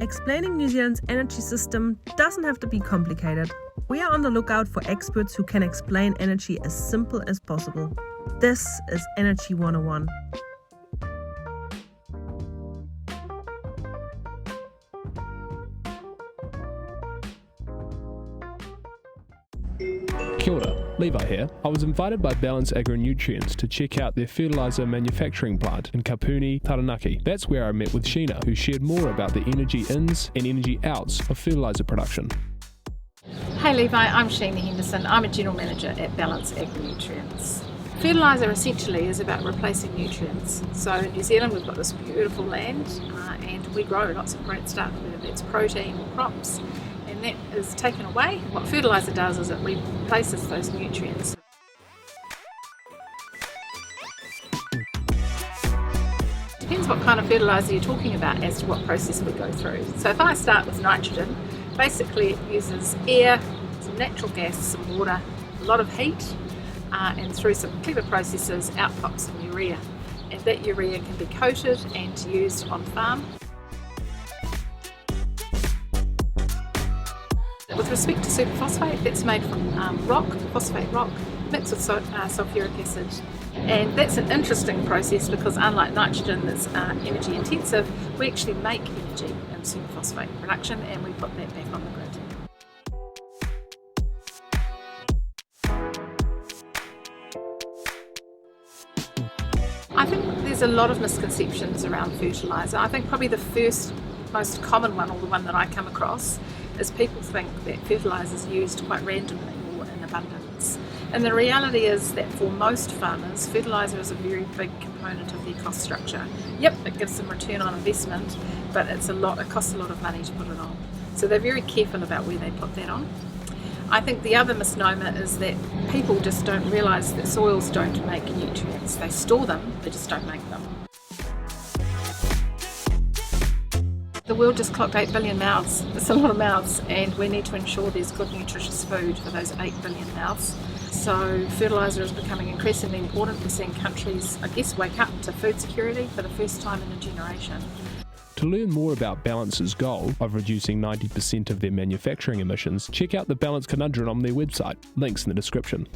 Explaining New Zealand's energy system doesn't have to be complicated. We are on the lookout for experts who can explain energy as simple as possible. This is Energy 101. Kia ora, Levi here. I was invited by Ballance Agri-Nutrients to check out their fertiliser manufacturing plant in Kapuni, Taranaki. That's where I met with Sheena, who shared more about the energy ins and energy outs of fertiliser production. Hey Levi, I'm Sheena Henderson. I'm a General Manager at Ballance Agri-Nutrients. Fertiliser essentially is about replacing nutrients. So in New Zealand we've got this beautiful land and we grow lots of great stuff, whether it's protein or crops, and that is taken away. What fertiliser does is it replaces those nutrients. Depends what kind of fertiliser you're talking about as to what process we go through. So if I start with nitrogen, basically it uses air, some natural gas, some water, a lot of heat, and through some clever processes out pops some urea. And that urea can be coated and used on farm. With respect to superphosphate, that's made from rock, phosphate rock, mixed with sulfuric acid. And that's an interesting process because unlike nitrogen that's energy intensive, we actually make energy in superphosphate production and we put that back on the grid. I think there's a lot of misconceptions around fertiliser. I think probably the first most common one, or the one that I come across, is people think that fertiliser is used quite randomly or in abundance. And the reality is that for most farmers, fertiliser is a very big component of their cost structure. Yep, it gives them return on investment, but it costs a lot of money to put it on. So they're very careful about where they put that on. I think the other misnomer is that people just don't realise that soils don't make nutrients. They store them, they just don't make them. The world just clocked 8 billion mouths. It's a lot of mouths, and we need to ensure there's good nutritious food for those 8 billion mouths. So fertiliser is becoming increasingly important. We're seeing countries, I guess, wake up to food security for the first time in a generation. To learn more about Balance's goal of reducing 90% of their manufacturing emissions, check out the Balance Conundrum on their website. Links in the description.